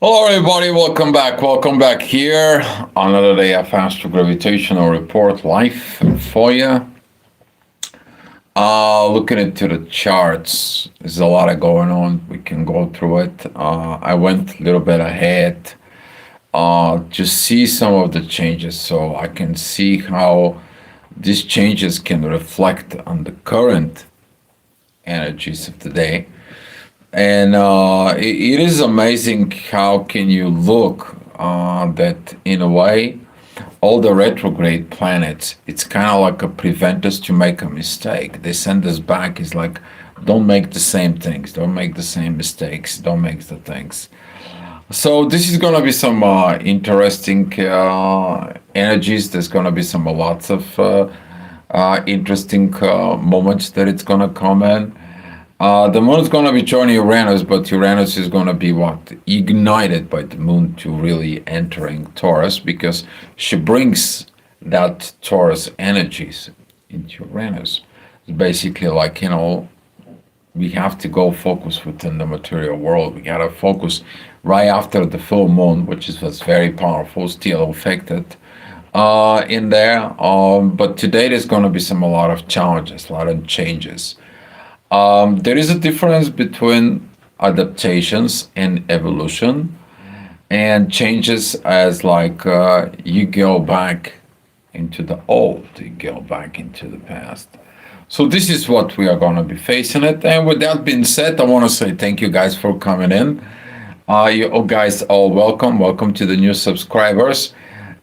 Hello, everybody. Welcome back. Welcome back here. Another day of Astro Gravitational Report live for you. Looking into the charts, there's a lot of going on. We can go through it. I went a little bit ahead to see some of the changes so I can see how these changes can reflect on the current energies of the day. And it is amazing how can you look that in a way all the retrograde planets, it's kind of like a prevent us to make a mistake. They send us back. It's like, don't make the same things, don't make the same mistakes, don't make the things. So this is going to be some interesting energies. There's going to be some lots of interesting moments that it's going to come in. The moon is going to be joining Uranus, but Uranus is going to be what? Ignited by the moon to really entering Taurus because she brings that Taurus energies into Uranus. It's basically like, we have to go focus within the material world. We got to focus right after the full moon, which is what's very powerful, still affected in there. But today there's going to be a lot of challenges, a lot of changes. There is a difference between adaptations and evolution, and changes as like you go back into the old, you go back into the past. So this is what we are going to be facing it. And with that being said, I want to say thank you guys for coming in. You all guys all welcome to the new subscribers.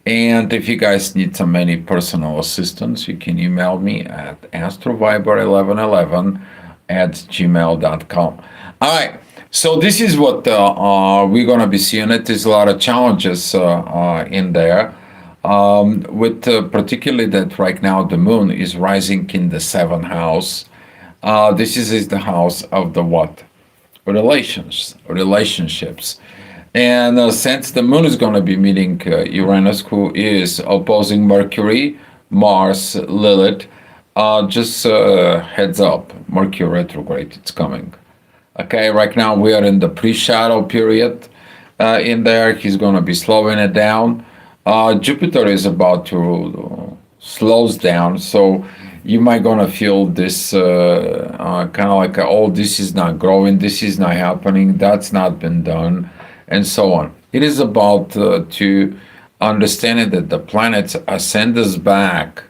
And if you guys need any personal assistance, you can email me at astroviber1111 at gmail.com. All right, so this is what we're going to be seeing. It is a lot of challenges in there, with particularly that right now the moon is rising in the seventh house. This is the house of the what? Relationships. And since the moon is going to be meeting Uranus, who is opposing Mercury, Mars, Lilith, just heads up, Mercury retrograde, it's coming. Okay, right now we are in the pre-shadow period in there. He's going to be slowing it down. Jupiter is about to slows down, so you might going to feel this kind of like, oh, this is not growing, this is not happening, that's not been done, and so on. It is about to understanding that the planets send us back.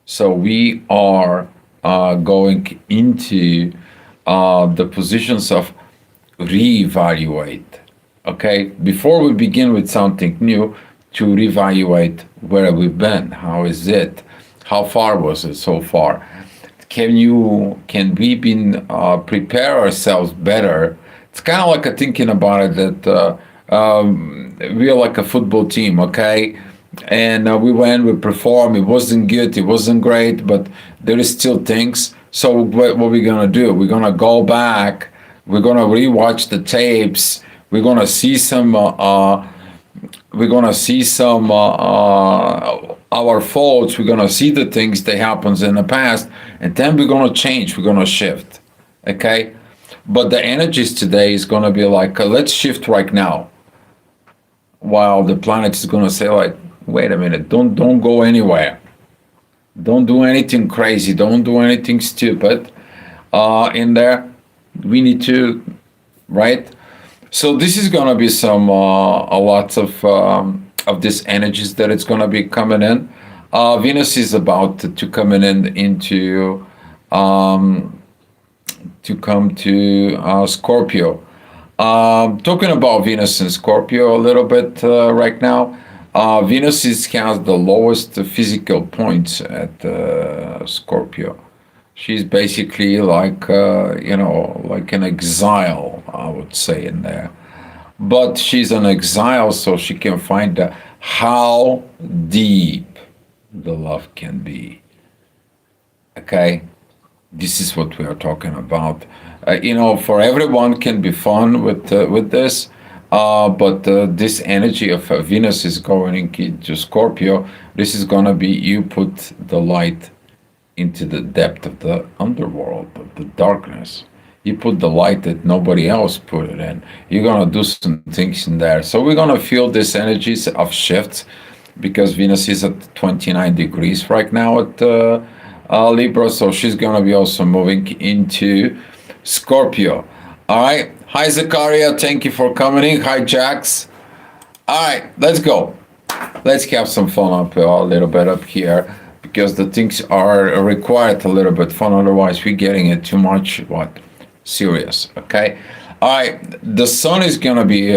So we are going into the positions of reevaluate. Okay, before we begin with something new, to reevaluate where we've been, how is it, how far was it so far? Can we been prepare ourselves better? It's kind of like a thinking about it that we are like a football team, okay? And we went, we performed, it wasn't good, it wasn't great, but there is still things. So what we're gonna do, we're gonna go back, we're gonna rewatch the tapes, we're gonna see some our faults, we're gonna see the things that happens in the past, and then we're gonna change, we're gonna shift. Okay? But the energies today is gonna be like, let's shift right now. While the planet is gonna say like, wait a minute, don't go anywhere, don't do anything crazy, don't do anything stupid in there. We need to, right? So this is going to be some a lots of these energies that it's going to be coming in. Venus is about to come in into to come to Scorpio. Talking about Venus and Scorpio a little bit right now. Venus has the lowest physical points at Scorpio. She's basically like, like an exile, I would say, in there. But she's an exile, so she can find how deep the love can be. Okay? This is what we are talking about. For everyone can be fun with this. But this energy of Venus is going into Scorpio. This is going to be you put the light into the depth of the underworld, of the darkness. You put the light that nobody else put it in. You're gonna do some things in there. So we're gonna feel these energies of shifts because Venus is at 29 degrees right now at Libra. So she's gonna be also moving into Scorpio. All right. Hi, Zakaria. Thank you for coming in. Hi, Jax. All right, let's go. Let's have some fun up a little bit up here because the things are required a little bit fun. Otherwise, we're getting it too much. What? Serious. Okay. All right. The sun is gonna be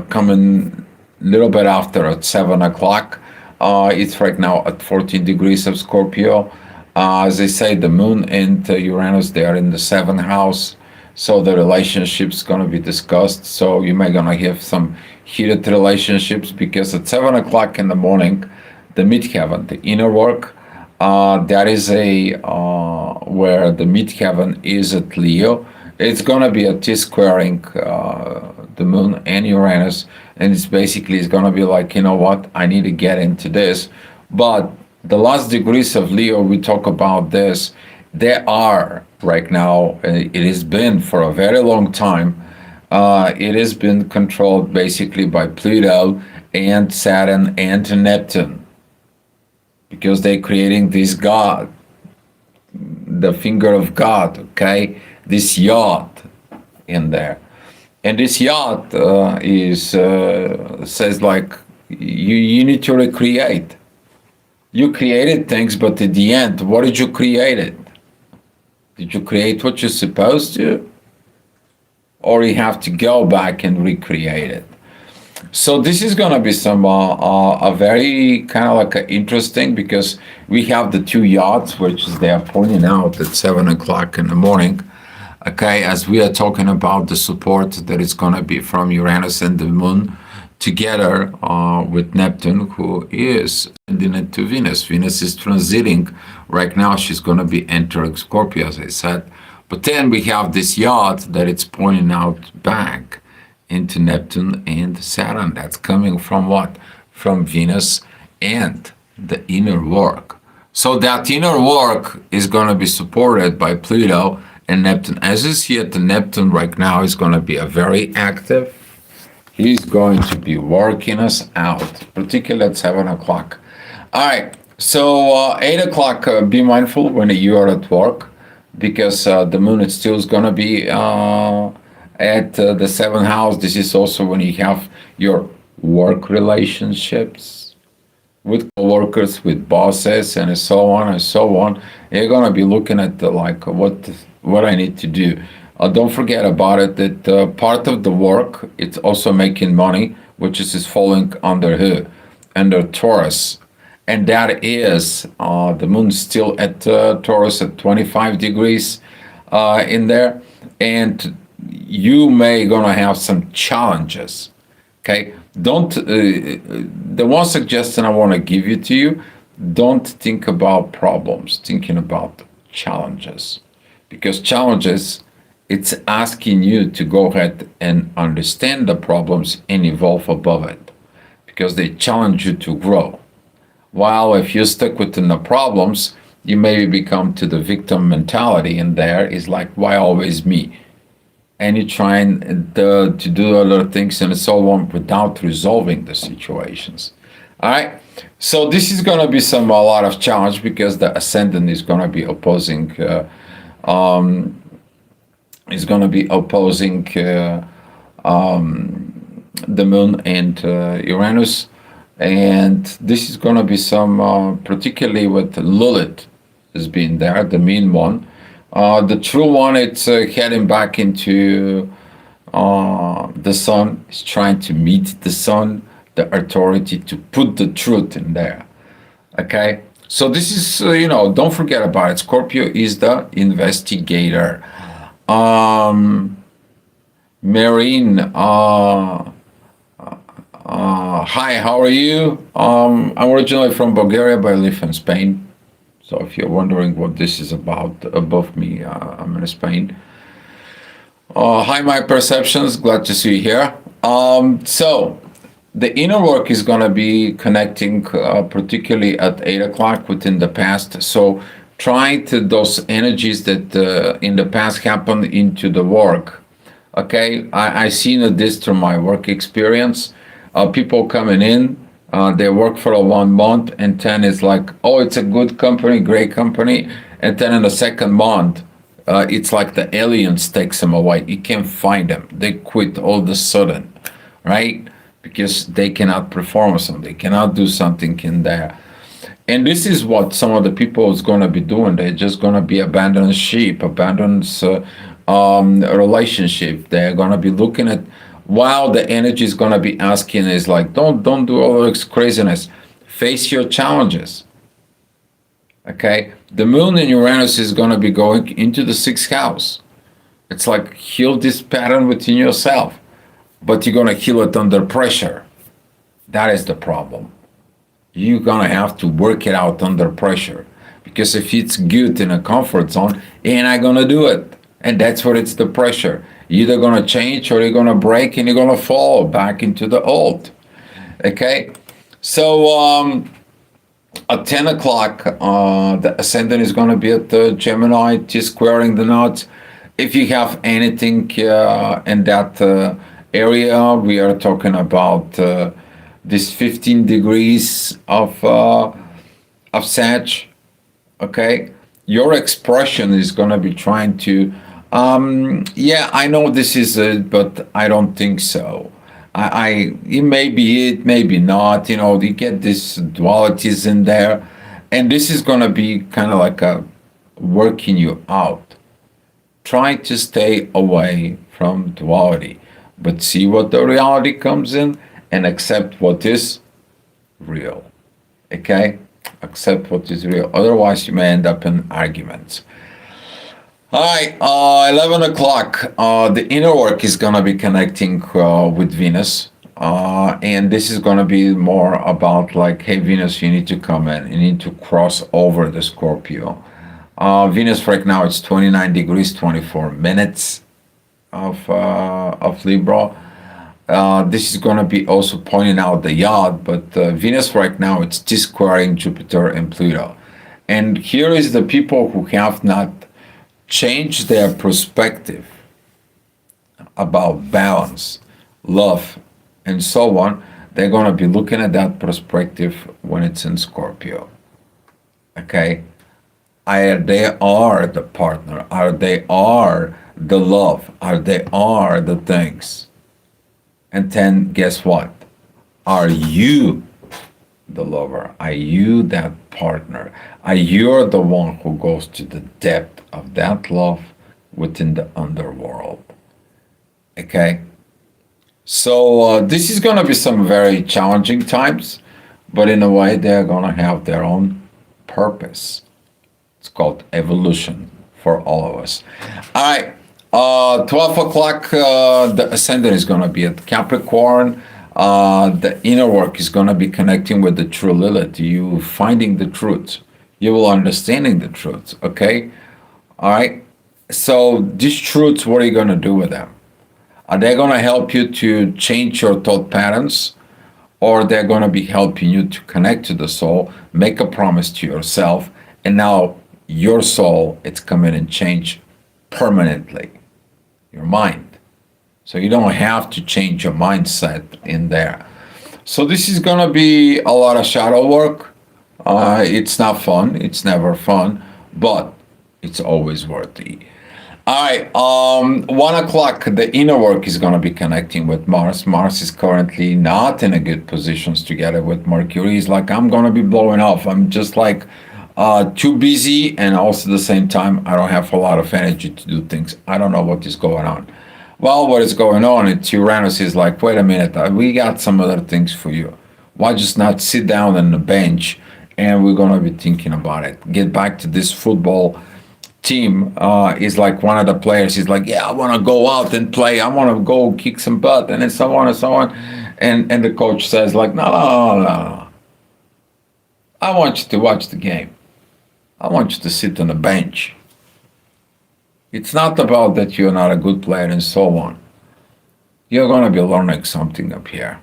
coming a little bit after at 7 o'clock. It's right now at 14 degrees of Scorpio. As I say, the moon and Uranus, they are in the seventh house. So the relationship's gonna be discussed. So you may gonna have some heated relationships because at 7 o'clock in the morning, the midheaven, the inner work, that is a where the midheaven is at Leo. It's gonna be a T squaring the moon and Uranus, and it's basically it's gonna be like, you know what, I need to get into this. But the last degrees of Leo, we talk about this. They are right now. It has been for a very long time. It has been controlled basically by Pluto and Saturn and Neptune because they're creating this God, the finger of God, okay? This yacht in there. And this yacht is says like you need to recreate. You created things, but at the end, what did you create it? Did you create what you're supposed to? Or you have to go back and recreate it? So this is going to be some a very kind of like a interesting because we have the two yachts, which is they are pointing out at 7 o'clock in the morning. Okay, as we are talking about the support that is going to be from Uranus and the Moon together with Neptune, who is sending it to Venus. Venus is transiting right now. She's going to be entering Scorpio, as I said. But then we have this yacht that it's pointing out back into Neptune and Saturn. That's coming from what? From Venus and the inner work. So that inner work is going to be supported by Pluto and Neptune. As you see at the Neptune right now, is going to be a very active. He's going to be working us out, particularly at 7 o'clock. All right. So 8 o'clock, be mindful when you are at work because the moon is still going to be at the seventh house. This is also when you have your work relationships with coworkers, with bosses, and so on and so on. You're gonna be looking at the, like what I need to do. Don't forget about it that part of the work it's also making money, which is falling under who? Under Taurus, and that is the moon still at Taurus at 25 degrees in there, and you may gonna have some challenges. Okay, don't. The one suggestion I want to give you to you: don't think about problems. Thinking about challenges, because challenges, it's asking you to go ahead and understand the problems and evolve above it, because they challenge you to grow. While if you're stuck within the problems, you maybe become to the victim mentality, and there is like, why always me? And you're trying to do a lot of things and so on without resolving the situations. All right. So this is going to be a lot of challenge because the ascendant is going to be opposing the moon and Uranus, and this is going to be some particularly with Lilith as being there, the mean one. The true one, it's heading back into the sun. It's trying to meet the sun, the authority to put the truth in there. Okay, so this is don't forget about it. Scorpio is the investigator. Marine, hi, how are you? I'm originally from Bulgaria, but I live in Spain. So if you're wondering what this is about, above me, I'm in Spain. Hi, my perceptions. Glad to see you here. So the inner work is going to be connecting, particularly at 8 o'clock within the past. So trying to those energies that in the past happened into the work. Okay, I seen this through my work experience. People coming in, they work for a 1 month, and then it's like, oh, it's a good company, great company, and then in the second month, it's like the aliens takes them away. You can't find them. They quit all of a sudden, right? Because they cannot perform something, they cannot do something in there. And this is what some of the people is going to be doing. They're just going to be abandoned sheep, abandoned relationship. They're going to be looking at, while the energy is going to be asking is like, don't do all this craziness. Face your challenges. Okay, the moon in Uranus is going to be going into the sixth house. It's like heal this pattern within yourself, but you're going to heal it under pressure. That is the problem. You're gonna have to work it out under pressure, because if it's good in a comfort zone, you're not gonna do it, and that's what it's the pressure. You're either gonna change or you're gonna break and you're gonna fall back into the old. Okay, so at 10 o'clock, the ascendant is gonna be at the Gemini, just squaring the knots. If you have anything in that area, we are talking about. This 15 degrees of Sag, okay? Your expression is gonna be trying to, yeah, I know this is it, but I don't think so. It may be it, maybe not. You know, you get these dualities in there, and this is gonna be kind of like a working you out. Try to stay away from duality, but see what the reality comes in and accept what is real. Okay? Accept what is real. Otherwise, you may end up in arguments. All right, 11 o'clock. The inner work is going to be connecting with Venus. And this is going to be more about like, hey, Venus, you need to come in. You need to cross over the Scorpio. Venus right now, it's 29 degrees, 24 minutes of Libra. This is going to be also pointing out the yacht, but Venus right now, it's T-squaring Jupiter and Pluto. And here is the people who have not changed their perspective about balance, love, and so on. They're going to be looking at that perspective when it's in Scorpio. Okay? They are the partner, or they are the love, or they are the things. And then guess what? Are you the lover? Are you that partner? Are you the one who goes to the depth of that love within the underworld? Okay? So this is going to be some very challenging times, but in a way they're going to have their own purpose. It's called evolution for all of us. All right. 12 o'clock, the ascendant is going to be at Capricorn. The inner work is going to be connecting with the true Lilith. You finding the truth. You will understanding the truth. Okay? All right? So these truths, what are you going to do with them? Are they going to help you to change your thought patterns? Or they're going to be helping you to connect to the soul, make a promise to yourself, and now your soul, it's coming and change permanently your mind. So you don't have to change your mindset in there. So this is going to be a lot of shadow work. It's not fun. It's never fun, but it's always worthy. All right, 1 o'clock, the inner work is going to be connecting with Mars. Mars is currently not in a good positions together with Mercury. He's like, I'm going to be blowing off. I'm just like too busy, and also at the same time, I don't have a lot of energy to do things. I don't know what is going on. Well, what is going on? It's Uranus is like, wait a minute, we got some other things for you. Why just not sit down on the bench and we're going to be thinking about it? Get back to this football team. Is like one of the players is like, yeah, I want to go out and play. I want to go kick some butt, and then so on and so on. And the coach says like, no. I want you to watch the game. I want you to sit on the bench. It's not about that you're not a good player and so on. You're going to be learning something up here.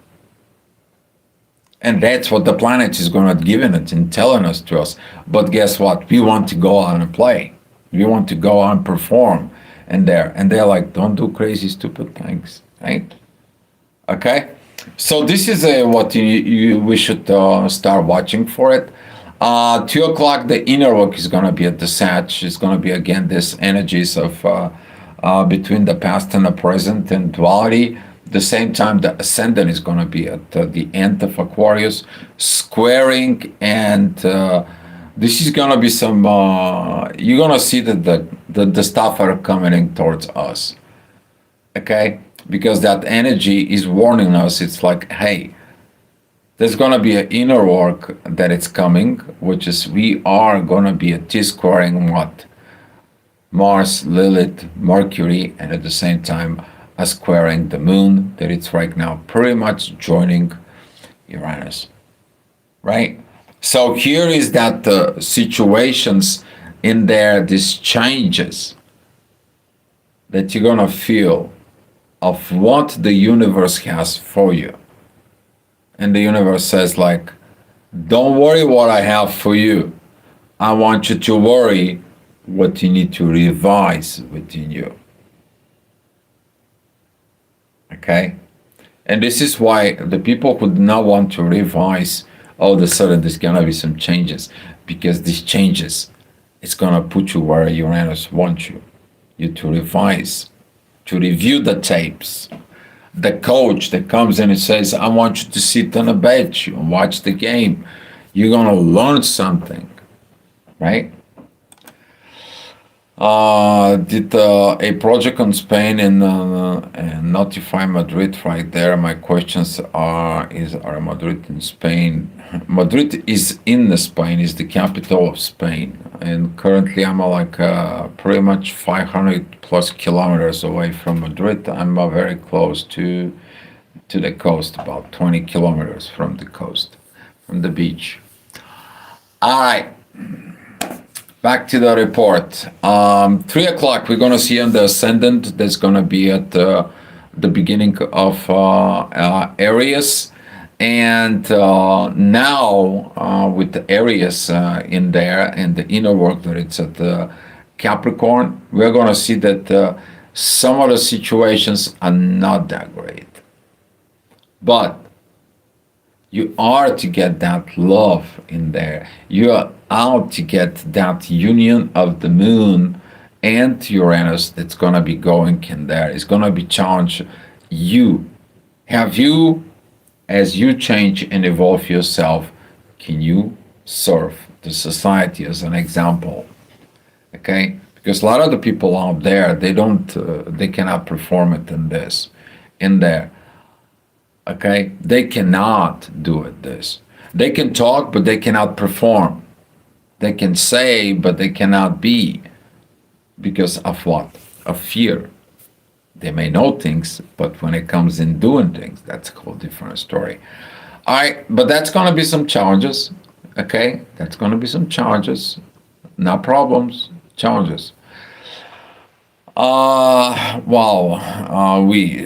And that's what the planet is going to giving it and telling us to us. But guess what? We want to go out and play. We want to go out and perform. And they're like, don't do crazy, stupid things, right? Okay. So this is what we should start watching for it. 2 o'clock, the inner work is going to be at the Sag. It's going to be again this energies of between the past and the present and duality. The same time, the ascendant is going to be at the end of Aquarius, squaring, and this is going to be some. You're going to see that the stuff are coming in towards us, okay? Because that energy is warning us. It's like, hey, there's going to be an inner work that it's coming, which is we are going to be a T-squaring what? Mars, Lilith, Mercury, and at the same time a squaring the moon that it's right now pretty much joining Uranus, right? So here is that situations in there, these changes that you're gonna feel of what the universe has for you. And the universe says like, don't worry what I have for you. I want you to worry what you need to revise within you. Okay? And this is why the people who do not want to revise, all of a sudden there's gonna be some changes. Because these changes, it's gonna put you where Uranus wants you. You to revise, to review the tapes. The coach that comes in and says, I want you to sit on a bench and watch the game. You're gonna learn something, right? Did a project on Spain and notify Madrid right there. My questions are Madrid in Spain? Madrid is in Spain, is the capital of Spain, and currently I'm like pretty much 500 plus kilometers away from Madrid. I'm very close to the coast, about 20 kilometers from the coast, from the beach. All right. Back to the report. 3 o'clock, we're going to see on the ascendant that's going to be at the beginning of Aries. And now with the Aries in there and the inner work that it's at the Capricorn, we're going to see that some of the situations are not that great. But you are to get that love in there. You are out to get that union of the moon and Uranus that's going to be going in there. It's going to be challenge you. Have you, as you change and evolve yourself, can you serve the society as an example? Okay? Because a lot of the people out there, they cannot perform it in there. Okay, they cannot do it this. They can talk, but they cannot perform. They can say, but they cannot be. Because of what? Of fear. They may know things, but when it comes in doing things, that's a whole different story. All right, but that's going to be some challenges. Okay, that's going to be some challenges. Not problems, challenges. We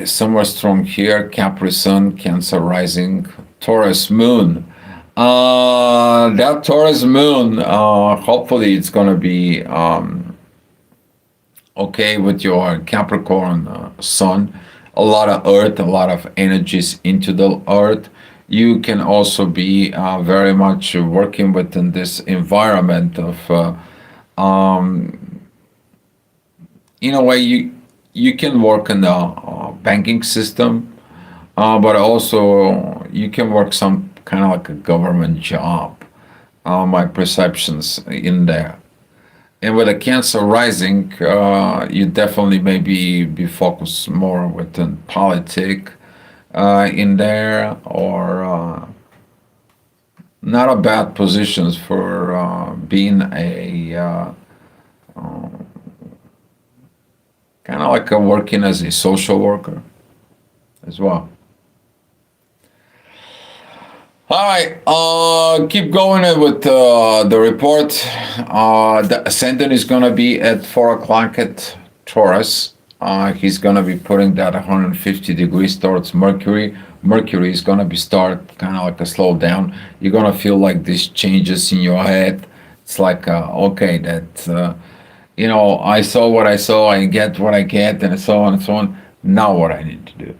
somewhere strong here. Capri Sun, Cancer rising, Taurus moon. That Taurus moon, hopefully it's gonna be okay with your Capricorn sun. A lot of earth, a lot of energies into the earth. You can also be very much working within this environment of in a way you can work in the banking system, but also you can work some kind of like a government job. My perceptions in there, and with a Cancer rising, you definitely maybe be focused more within politics in there, or not a bad positions for being a kind of like working as a social worker as well. All right, keep going with the report. The ascendant is going to be at 4 o'clock at Taurus. He's going to be putting that 150 degrees towards Mercury. Mercury is going to be start kind of like a slow down. You're going to feel like these changes in your head. It's like, okay, that, I saw what I saw, I get what I get, and so on and so on. Now what I need to do?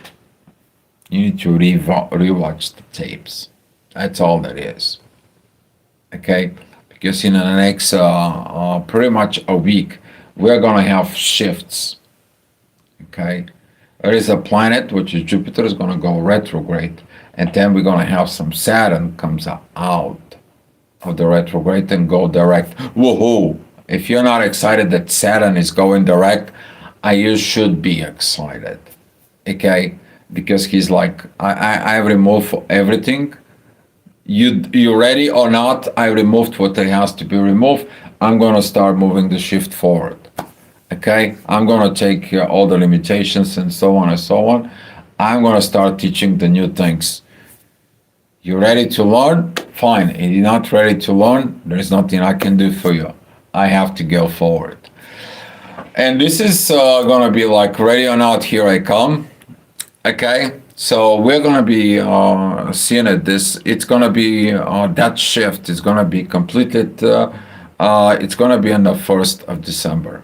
You need to rewatch the tapes. That's all that is. Okay? Because in the next pretty much a week, we're going to have shifts. Okay? There is a planet, which is Jupiter, is going to go retrograde. And then we're going to have some Saturn comes out of the retrograde and go direct. Woohoo! If you're not excited that Saturn is going direct, you should be excited. Okay? Because he's like, I remove everything. You ready or not? I removed what has to be removed. I'm gonna start moving the shift forward. Okay, I'm gonna take all the limitations and so on and so on. I'm gonna start teaching the new things. You ready to learn? Fine. If you're not ready to learn, there's nothing I can do for you. I have to go forward. And this is gonna be like ready or not, here I come. Okay, so we're gonna be seeing it. It's gonna be that shift is gonna be completed. It's gonna be on the 1st of December.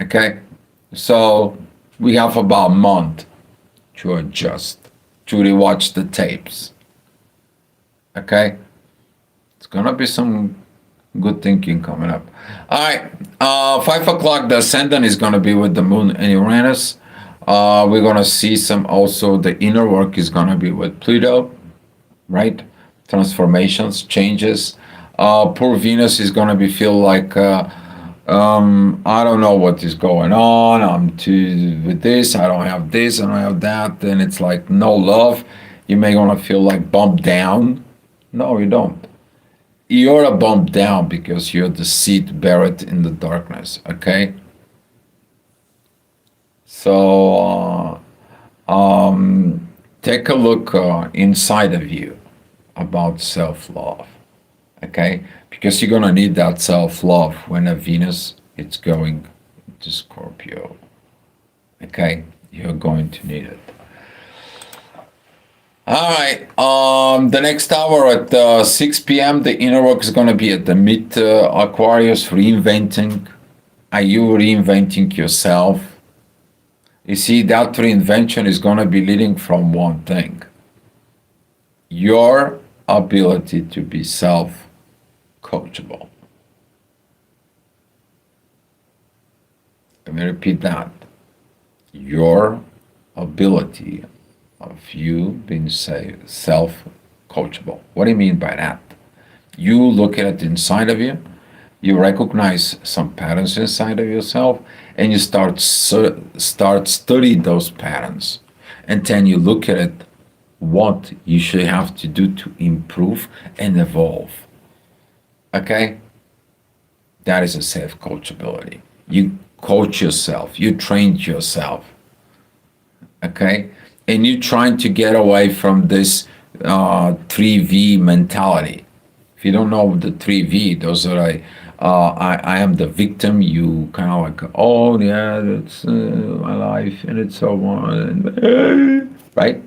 Okay, so we have about a month to adjust, to rewatch the tapes. Okay, it's gonna be some good thinking coming up. All right, 5 o'clock. The ascendant is gonna be with the moon and Uranus. We're gonna see some also the inner work is gonna be with Pluto, right? Transformations, changes. Poor Venus is gonna be feel like I don't know what is going on. I'm too with this. I don't have this. I don't have that. Then it's like no love. You may gonna feel like bumped down. No, you don't. You're a bump down because you're the seed buried in the darkness. Okay. So take a look inside of you about self-love, okay? Because you're gonna need that self-love when a Venus is going to Scorpio, okay? You're going to need it. All right. The next hour at 6 p.m. the inner work is gonna be at the mid Aquarius, reinventing. Are you reinventing yourself? You see, that reinvention is going to be leading from one thing: your ability to be self coachable. Let me repeat that. Your ability of you being self coachable. What do you mean by that? You look at it inside of you, you recognize some patterns inside of yourself, and you start study those patterns, and then you look at it, what you should have to do to improve and evolve. Okay, that is a self coachability. You coach yourself, you train yourself. Okay, and you're trying to get away from this 3V mentality. If you don't know the 3V, those are like I am the victim. You kind of like, oh yeah, that's my life, and it's so on, right?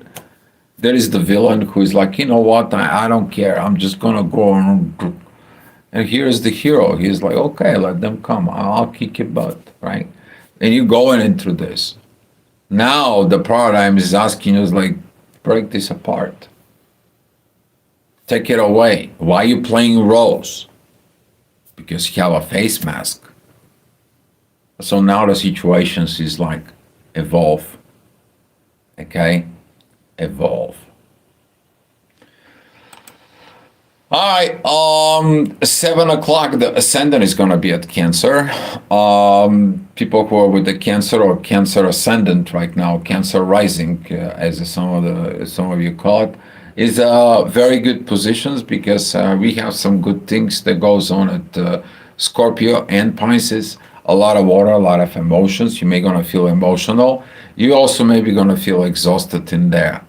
There is the villain who is like, you know what? I don't care. I'm just gonna go on. And here's the hero. He's like, okay, let them come. I'll kick your butt, right? And you're going into this. Now the paradigm is asking you, like, break this apart. Take it away. Why are you playing roles? Because you have a face mask. So now the situations is like evolve. Okay? Evolve. All right, 7 o'clock, the ascendant is going to be at Cancer. People who are with the Cancer or Cancer ascendant right now, Cancer rising, as some of you call it, is very good positions because we have some good things that goes on at Scorpio and Pisces. A lot of water, a lot of emotions. You may gonna feel emotional. You also may be gonna feel exhausted in there.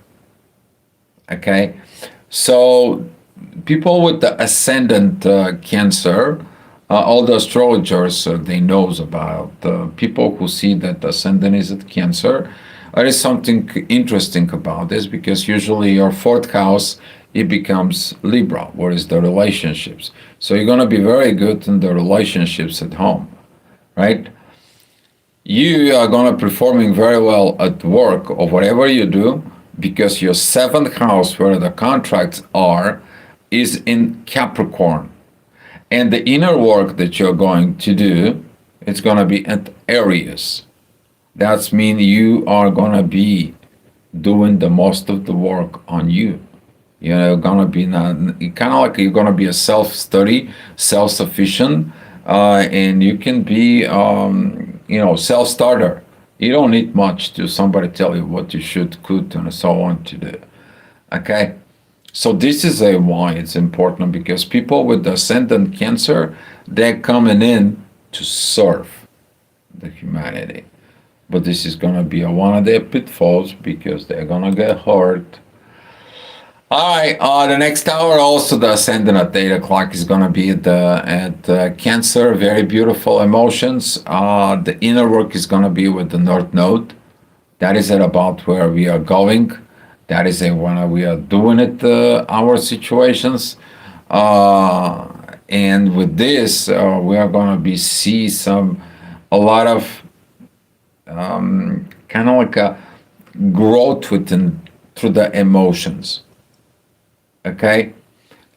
Okay, so people with the ascendant Cancer, All the astrologers, they knows about people who see that the ascendant is at Cancer. There is something interesting about this because usually your fourth house it becomes Libra, where is the relationships. So you're gonna be very good in the relationships at home, right? You are gonna performing very well at work or whatever you do because your seventh house, where the contracts are, is in Capricorn. And the inner work that you're going to do, it's going to be at Aries. That's mean you are going to be doing the most of the work on you. You're going to be not, kind of like you're going to be a self-study, self-sufficient, and you can be, self-starter. You don't need much to somebody tell you what you should, could, and so on to do. Okay? So this is a why it's important because people with the ascendant Cancer, they're coming in to serve the humanity. But this is gonna be one of their pitfalls because they're gonna get hurt. All right, the next hour also the ascendant at 8 o'clock is gonna be at Cancer. Very beautiful emotions. The inner work is gonna be with the North Node. That is at about where we are going. That is when we are doing it, our situations. And with this, we are going to be see a lot of kind of like a growth within through the emotions. Okay?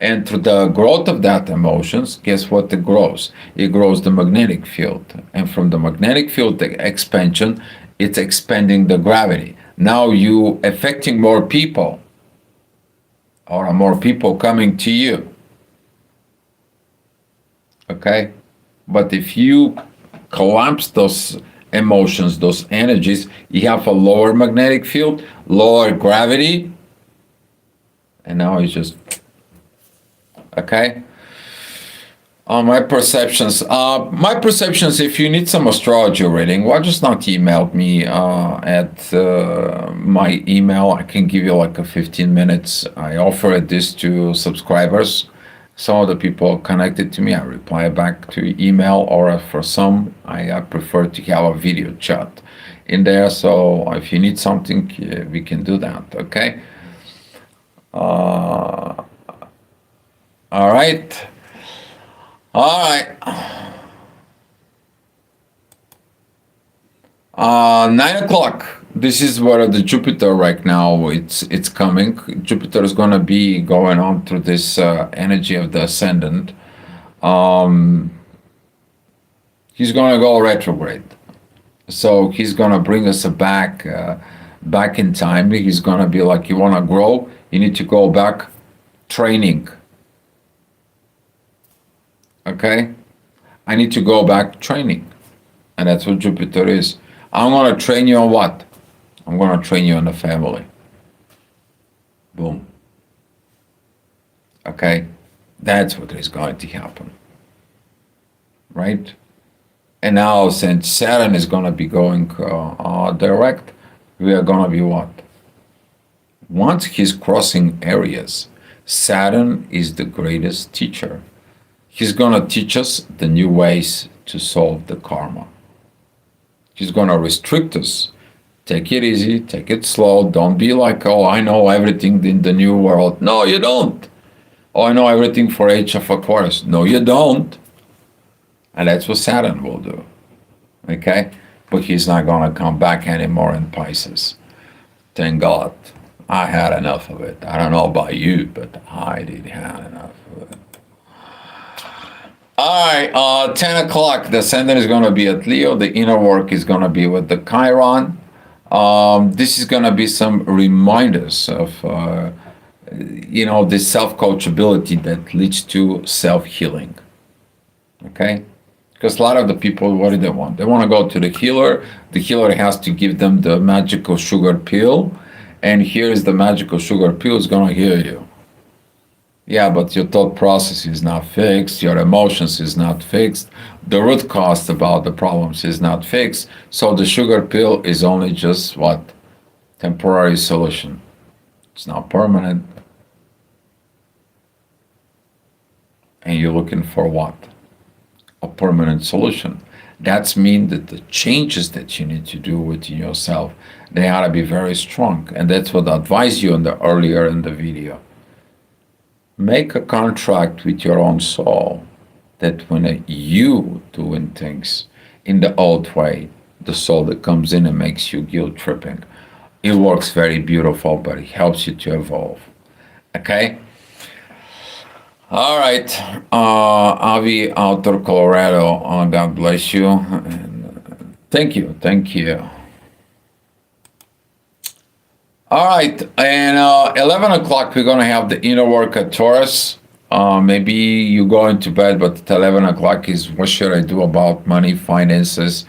And through the growth of that emotions, guess what it grows? It grows the magnetic field. And from the magnetic field, the expansion, it's expanding the gravity. Now you affecting more people or more people coming to you. Okay? But if you collapse those emotions, those energies, you have a lower magnetic field, lower gravity, and now it's just, okay? My perceptions. If you need some astrology reading, why just not email me at my email? I can give you like a 15 minutes. I offer this to subscribers. Some of the people connected to me, I reply back to email, or for some, I prefer to have a video chat in there. So if you need something, we can do that, okay? All right. All right. 9 o'clock. This is where the Jupiter right now it's coming. Jupiter is gonna be going on through this energy of the ascendant. He's gonna go retrograde, so he's gonna bring us back in time. He's gonna be like, you wanna grow, you need to go back training. Okay, I need to go back training, and that's what Jupiter is. I'm gonna train you on what? I'm gonna train you on the family. Boom. Okay, that's what is going to happen, right? And now, since Saturn is gonna be going direct, we are gonna be what? Once he's crossing areas, Saturn is the greatest teacher. He's gonna teach us the new ways to solve the karma. He's gonna restrict us. Take it easy, take it slow. Don't be like, oh, I know everything in the new world. No, you don't. Oh, I know everything for Age of Aquarius. No, you don't. And that's what Saturn will do. Okay? But he's not gonna come back anymore in Pisces. Thank God. I had enough of it. I don't know about you, but I did have enough of it. All right, 10 o'clock, the ascendant is going to be at Leo. The inner work is going to be with the Chiron. This is going to be some reminders of, this self-coachability that leads to self-healing. Okay? Because a lot of the people, what do they want? They want to go to the healer. The healer has to give them the magical sugar pill. And here's the magical sugar pill is going to heal you. Yeah, but your thought process is not fixed, your emotions is not fixed, the root cause about the problems is not fixed, so the sugar pill is only just what? Temporary solution. It's not permanent. And you're looking for what? a permanent solution. That's mean that the changes that you need to do within yourself, they ought to be very strong. And that's what I advise you on the earlier in the video. Make a contract with your own soul that when you doing things in the old way, the soul that comes in and makes you guilt tripping, it works very beautiful, but it helps you to evolve. Okay? All right. Avi out of Colorado. God bless you. And thank you. Thank you. All right. And 11 o'clock, we're going to have the inner work at Taurus. Maybe you go into bed, but at 11 o'clock is what should I do about money, finances?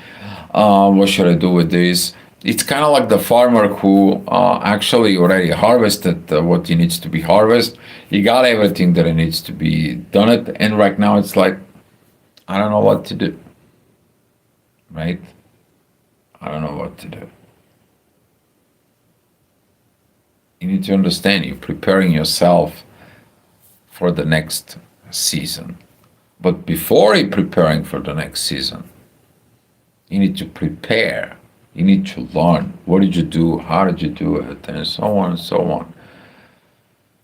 What should I do with this? It's kind of like the farmer who actually already harvested what he needs to be harvested. He got everything that it needs to be done it, and right now it's like, I don't know what to do. Right? I don't know what to do. You need to understand you're preparing yourself for the next season. But before you're preparing for the next season, you need to prepare. You need to learn. What did you do? How did you do it? And so on and so on.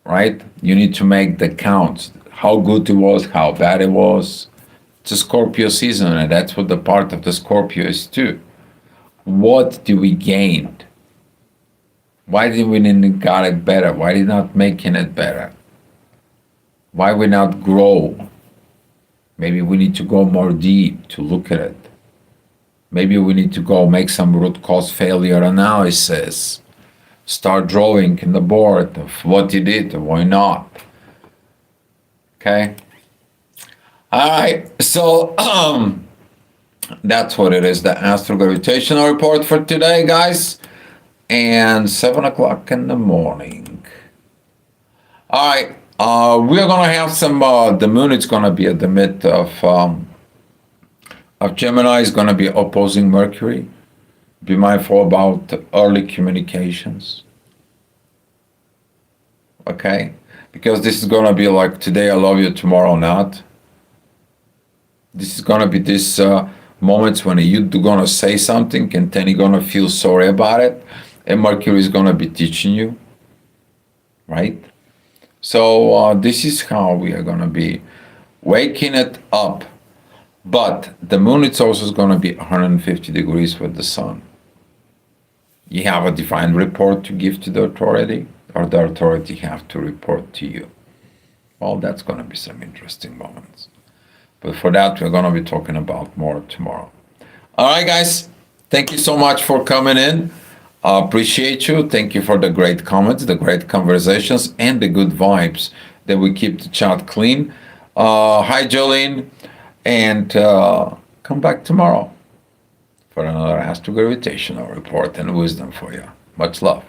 Right? You need to make the counts. How good it was, how bad it was. It's a Scorpio season, and that's what the part of the Scorpio is too. What did we gain? Why did we not got it better? Why did not making it better? Why we not grow? Maybe we need to go more deep to look at it. Maybe we need to go make some root cause failure analysis. Start drawing in the board of what you did and why not. Okay? All right. So that's what it is, the astro gravitational report for today, guys. And 7 o'clock in the morning. All right. We're going to have some, the moon is going to be at the mid of Gemini, is going to be opposing Mercury. Be mindful about early communications. Okay? Because this is going to be like today I love you, tomorrow not. This is going to be this moments when you're going to say something and then you're going to feel sorry about it. And Mercury is going to be teaching you. Right? So this is how we are going to be waking it up. But the moon is also going to be 150 degrees with the sun. You have a divine report to give to the authority, or the authority have to report to you. Well, that's going to be some interesting moments. But for that, we're going to be talking about more tomorrow. All right, guys. Thank you so much for coming in. I appreciate you. Thank you for the great comments, the great conversations, and the good vibes that we keep the chat clean. Hi, Jolene. And come back tomorrow for another astro gravitational report and wisdom for you. Much love.